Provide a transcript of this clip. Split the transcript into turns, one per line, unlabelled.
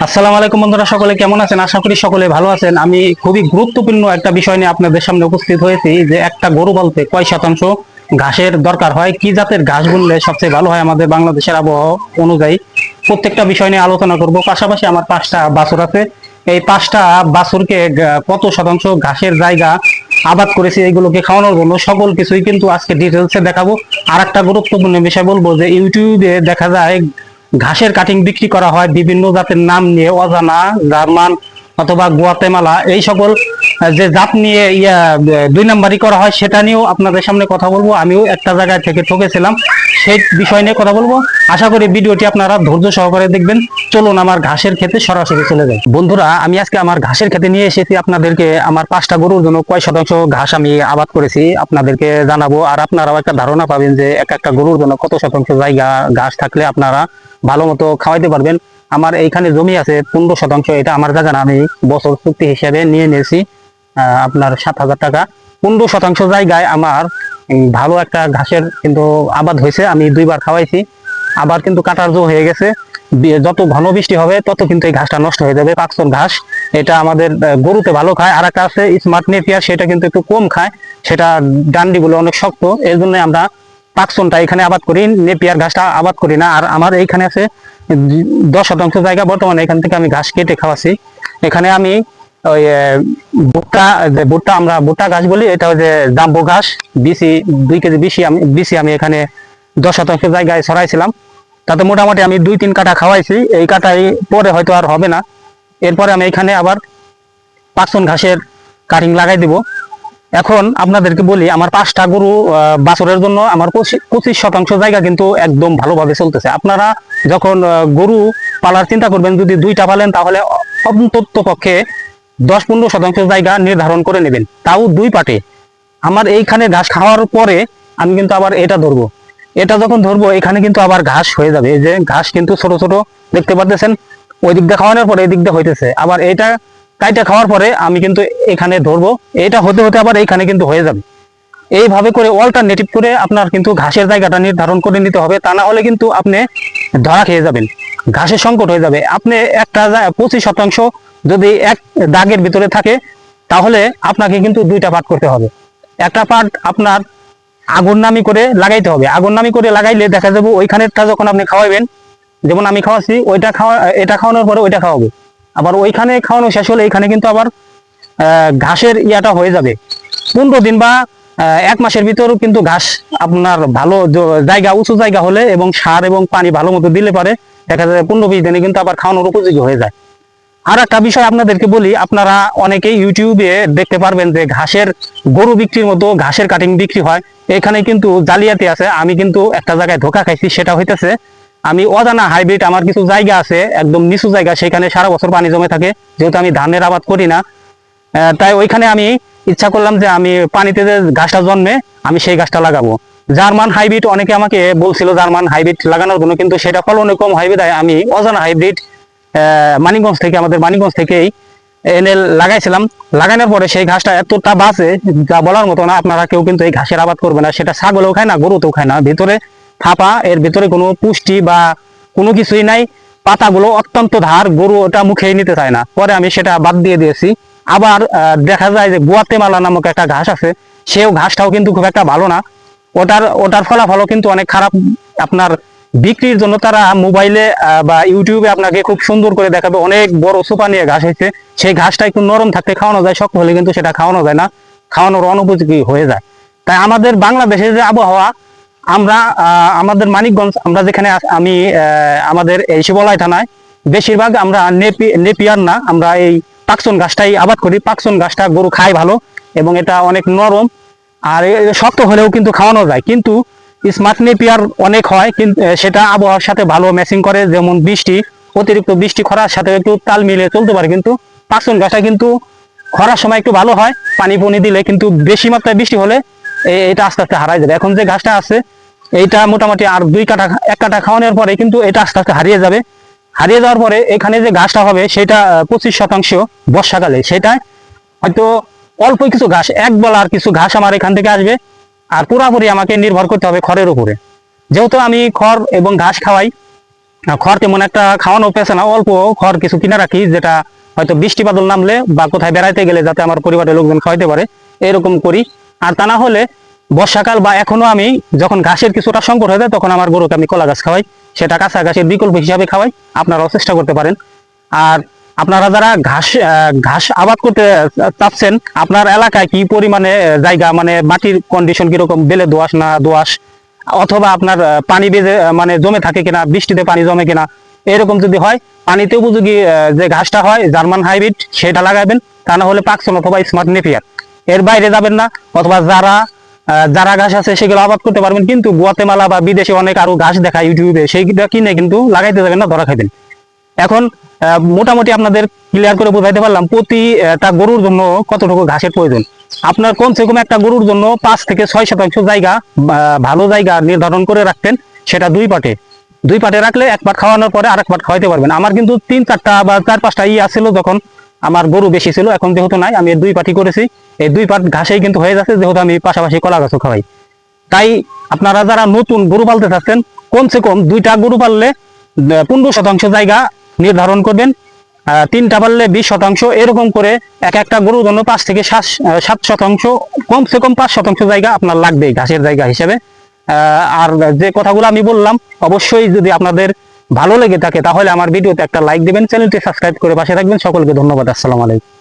আসসালামু আলাইকুম বন্ধুরা, সকলে কেমন আছেন? আশা করি সকলে ভালো আছেন। আমি খুবই গুরুত্বপূর্ণ একটা বিষয় নিয়ে আপনাদের সামনে উপস্থিত হয়েছি যে একটা গরু বলতে কয় শতাংশ ঘাসের দরকার হয়, কি জাতের ঘাস বুনলে সবচেয়ে ভালো হয় আমাদের বাংলাদেশের আবহাওয়া অনুযায়ী। প্রত্যেকটা বিষয় নিয়ে আলোচনা করব। পাশাপাশি আমার 5টা বাছুর আছে, এই 5টা বাছুরকে কত শতাংশ ঘাসের জায়গা আবাদ করেছি এইগুলোকে খাওয়ানোর জন্য সকল কিছুই কিন্তু আজকে ডিটেলসে দেখাবো। আর একটা গুরুত্বপূর্ণ বিষয় বলবো যে ইউটিউবে দেখা যায় ঘাসের কাটিং বিক্রি করা হয় বিভিন্ন জাতের নাম নিয়ে, অজানা, জার্মান অথবা গুয়াতেমালা, এই সকল যে জাত নিয়ে 2 নাম্বারই করা হয় সেটা নিয়েও আপনাদের সামনে কথা বলবো। আমিও একটা জায়গায় থেকে ঠকেছিলাম, সেই বিষয় নিয়ে কথা বলবো। আশা করি ভিডিওটি আপনারা ধৈর্য সহকারে দেখবেন। চলুন আমার ঘাসের ক্ষেতে সরাসরি চলে যাই। বন্ধুরা, আমি আজকে আমার ঘাসের ক্ষেতে নিয়ে এসেছি আপনাদেরকে। আমার 5টা গরুর জন্য কয় শতাংশ ঘাস আমি আবাদ করেছি আপনাদেরকে জানাবো, আর আপনারাও একটা ধারণা পাবেন যে এক একটা গরুর জন্য কত শতাংশ জায়গা ঘাস থাকলে আপনারা ভালো মতো খাওয়াইতে পারবেন। আমার এইখানে জমি আছে 15 শতাংশ, এটা আমার জায়গা না, আমি বছর চুক্তি হিসেবে নিয়ে নিয়েছি আপনার 7,000 টাকা। 15 শতাংশ জায়গায় আমার ভালো একটা ঘাসের কিন্তু আবাদ হয়েছে। আমি 2বার খাওয়াইছি, আবার কিন্তু কাটার জো হয়ে গেছে। যত ঘন বৃষ্টি হবে তত কিন্তু এই ঘাসটা নষ্ট হয়ে যাবে। পাকসন ঘাস, এটা আমাদের গরুতে ভালো খায়। আর একটা আছে স্মার্ট নেপিয়ার, সেটা কিন্তু একটু কম খায়, সেটা ডান্ডিগুলো অনেক শক্ত, এর জন্য আমরা পাকসনটা এখানে আবাদ করি, নেপিয়ার ঘাসটা আবাদ করি না। আর আমার এইখানে আছে 10 শতাংশ জায়গা, বর্তমানে এখান থেকে আমি ঘাস কেটে খাওয়াছি। এখানে আমি ওই ভুট্টা, যে ভুট্টা আমরা ভুট্টা ঘাস বলি, এটা হচ্ছে জাম্বো ঘাস, বিসি 2 কেজি বিসি আমি এখানে 10 শতাংশ জায়গায় ছড়াইছিলাম। তাতে মোটামুটি আমি 2-3 কাঠা খাওয়াইছি। এই কাঠাই পরে হয়তো আর হবে না, এরপরে আমি এখানে আবার পাকসন ঘাসের কাটিং লাগাই দিব। এখন আপনাদেরকে বলি, আমার 5টা গরু বাছুরের জন্য আমার 25 শতাংশ জায়গা কিন্তু একদম ভালোভাবে চলতেছে। আপনারা যখন গরু পালার চিন্তা করবেন, যদি 2টা পালেন তাহলে অন্তত পক্ষে 10-15 শতাংশ জায়গা নির্ধারণ করে নেবেন, তাও 2 পাটে। আমার এইখানে ঘাস খাওয়ার পরে আমি কিন্তু আবার এটা ধরবো, এটা যখন ধরবো এখানে কিন্তু আবার ঘাস হয়ে যাবে। এই যে ঘাস কিন্তু ছোট ছোট দেখতে পাচ্ছেন, ওই দিক দিয়ে খাওয়ানোর পরে এই দিক দিয়ে হইতেছে, আবার এটা কাইটা খাওয়ার পরে আমি কিন্তু এখানে ধরবো, এটা হতে হতে আবার এইখানে কিন্তু হয়ে যাবে। এইভাবে করে অল্টারনেটিভ করে আপনার কিন্তু ঘাসের জায়গাটা নির্ধারণ করে নিতে হবে, তা না হলে কিন্তু আপনি ধরা খেয়ে যাবেন, ঘাসের সংকট হয়ে যাবে। আপনি একটা 25 শতাংশ যদি এক দাগের ভিতরে থাকে, তাহলে আপনাকে কিন্তু 2টা পাট করতে হবে। একটা পাট আপনার আগুন নামি করে লাগাইতে হবে। আগুন নামি করে লাগাইলে দেখা যাবে ওইখানেরটা যখন আপনি খাওয়াবেন, যেমন আমি খাওয়াচ্ছি, ওইটা এটা খাওয়ানোর পরে ওইটা খাওয়াবো, আবার ওইখানে খাওয়ানো শেষ হলে এখানে কিন্তু আবার ঘাসের ইয়াটা হয়ে যাবে। 15 দিন বা 1 মাসের ভিতর কিন্তু ঘাস আপনার ভালো জায়গা, উঁচু জায়গা হলে এবং সার এবং পানি ভালো মতো দিলে পারে দেখা যায় 15-20 দিনে কিন্তু আবার খাওয়ানোর উপযোগী হয়ে যায়। আর একটা বিষয় আপনাদেরকে বলি, আপনারা অনেকেই ইউটিউবে দেখতে পারবেন যে ঘাসের গরু বিক্রির মতো ঘাসের কাটিং বিক্রি হয়, এখানে কিন্তু জালিয়াতি আছে। আমি কিন্তু একটা জায়গায় ধোকা খাইছি, সেটা হইতেছে আমি অজানা হাইব্রিড, আমার কিছু জায়গা আছে একদম নিচু জায়গা, সেখানে সারা বছর পানি জমে থাকে, যেহেতু আমি ধানের আবাদ করি না, তাই ওইখানে আমি ইচ্ছা করলাম যে আমি পানিতে যে গাছটা জন্মে আমি সেই গাছটা লাগাবো। জার্মান হাইব্রিড অনেকে আমাকে বলছিল জার্মান হাইব্রিড লাগানোর জন্য, কিন্তু সেটা ফলনে কম হয় বিধায় আমি অজানা হাইব্রিড মানিকগঞ্জ থেকে, আমাদের মানিকগঞ্জ থেকেই এনে লাগাইছিলাম। লাগানোর পরে সেই ঘাসটা এতটা বাঁচে যা বলার মতো না। আপনারা কেউ কিন্তু এই ঘাসের আবাদ করবে না, সেটা ছাগলেও খায় না, গরুতেও খায় না। ভিতরে ফাঁপা, এর ভিতরে কোনো পুষ্টি বা কোনো কিছুই নাই, পাতাগুলো অত্যন্ত ধার, গরু ওটা মুখেই নিতে চায় না। পরে আমি সেটা বাদ দিয়ে দিয়েছি। আবার দেখা যায় যে গুয়াতেমালা নামক একটা ঘাস আছে, সেও ঘাসটাও কিন্তু খুব একটা ভালো না, ওটার ওটার ফলাফলও কিন্তু অনেক খারাপ। আপনার বিক্রির জন্য তারা মোবাইলে বা ইউটিউবে আপনাকে খুব সুন্দর করে দেখাবে অনেক বড় সুপা নিয়ে ঘাস হয়েছে, সেই ঘাসটা একটু নরম থাকতে খাওয়ানো যায়, শক্ত হলে কিন্তু সেটা খাওয়ানো যায় না, খাওয়ানোর অনুপযোগী হয়ে যায়। তাই আমাদের বাংলাদেশের যে আবহাওয়া, আমরা আমাদের মানিকগঞ্জ, আমরা যেখানে আমি আমাদের এই শিবলয় থানায় বেশিরভাগ আমরা নেপিয়ার না, আমরা এই পাকসন ঘাসটাই আবাদ করি। পাকসন ঘাসটা গরু খায় ভালো এবং এটা অনেক নরম, আর শক্ত হলেও কিন্তু খাওয়ানো যায়। কিন্তু স্মার্ট নেপিয়ার অনেক হয়, কিন্তু সেটা আবহাওয়ার সাথে ভালো ম্যাচিং করে, যেমন বৃষ্টি, অতিরিক্ত বৃষ্টি খরার সাথে একটু তাল মিলিয়ে চলতে পারে। কিন্তু পাকসন ঘাসটা কিন্তু খরার সময় একটু ভালো হয় পানি পনি দিলে, কিন্তু বেশি মাত্রায় বৃষ্টি হলে এটা আস্তে আস্তে হারাই যাবে। এখন যে ঘাসটা আছে এইটা মোটামুটি আর 2 কাঠা 1 কাঠা খাওয়ানোর পরে কিন্তু এটা আস্তে আস্তে হারিয়ে যাবে। হারিয়ে যাওয়ার পরে এখানে যে ঘাসটা হবে সেটা 25 শতাংশ বর্ষাকালে, সেটা হয়তো অল্প কিছু ঘাস, এক বলার কিছু ঘাস আমার এখান থেকে আসবে, আর পুরাপুরি আমাকে নির্ভর করতে হবে খড়ের উপরে। যেহেতু আমি খড় এবং ঘাস খাওয়াই, খড় তেমন একটা খাওয়ানো পেছে না, অল্প খড় কিছু কিনে রাখি, যেটা হয়তো বৃষ্টি বাদল নামলে বা কোথায় বেড়াইতে গেলে যাতে আমার পরিবারের লোকজন খাওয়াইতে পারে, এরকম করি। আর তা না হলে বর্ষাকাল বা এখনো আমি যখন ঘাসের কিছুটা সংকট হয়ে যায় তখন আমার গরুকে আমি কলা গাছ খাওয়াই, সেটা কাঁচা ঘাসের বিকল্প হিসাবে খাওয়াই, আপনারাও চেষ্টা করতে পারেন। আর আপনারা যারা ঘাস আবাদ করতে চাচ্ছেন, আপনার এলাকায় কি পরিমাণে জায়গা, মানে মাটির কন্ডিশন কিরকম, বেলে দোআঁশ না দোআঁশ, অথবা আপনার পানি বেজে মানে জমে থাকে কিনা, বৃষ্টিতে পানি জমে কিনা, এরকম যদি হয় পানিতে উপযোগী যে ঘাসটা হয় জার্মান হাইব্রিড সেটা লাগাবেন, তা না হলে পাকসন অথবা স্মার্ট নেপিয়ার, এর বাইরে যাবেন না। অথবা যারা ঘাস আছে সেগুলো আবাদ করতে পারবেন, কিন্তু গুয়াতেমালা বা বিদেশে অনেক আরো ঘাস দেখায় ইউটিউবে, সেইগুলো কিনে কিন্তু লাগাইতে যাবেন না, ধরা খাইবেন। এখন মোটামুটি আপনাদের ক্লিয়ার করে বোঝাইতে পারলাম প্রতিটা গরুর জন্য কতটুকু ঘাসের প্রয়োজন। আপনার কমসে কম একটা গরুর জন্য 5 থেকে 6 শতাংশ জায়গা, ভালো জায়গা নির্ধারণ করে রাখতেন, সেটা দুই পাটে রাখলে এক পাট খাওয়ানোর পরে আরেক পাট খাওয়াইতে পারবেন। আমার কিন্তু 3-4টা বা 4-5টা ছিল যখন আমার গরু বেশি ছিল, এখন যেহেতু নাই আমি 2 পাটি করেছি, এই 2 পাট ঘাসেই কিন্তু হয়ে যাচ্ছে, যেহেতু আমি পাশাপাশি কলা গাছও খাওয়াই। তাই আপনারা যারা নতুন গরু পালতে চাচ্ছেন, কমসে কম 2টা গরু পাললে 15 শতাংশ জায়গা নির্ধারণ করবেন, 3টা পাললে 20 শতাংশ, এরকম করে একটা গরুর জন্য 5 থেকে 7 শতাংশ, কমসে কম 5 শতাংশ জায়গা আপনার লাগবে ঘাসের জায়গা হিসেবে। আর যে কথাগুলো আমি বললাম, অবশ্যই যদি আপনাদের ভালো লেগে থাকে তাহলে আমার ভিডিওতে একটা লাইক দিবেন, চ্যানেলটি সাবস্ক্রাইব করে পাশে থাকবেন। সকলকে ধন্যবাদ। আসসালামু আলাইকুম।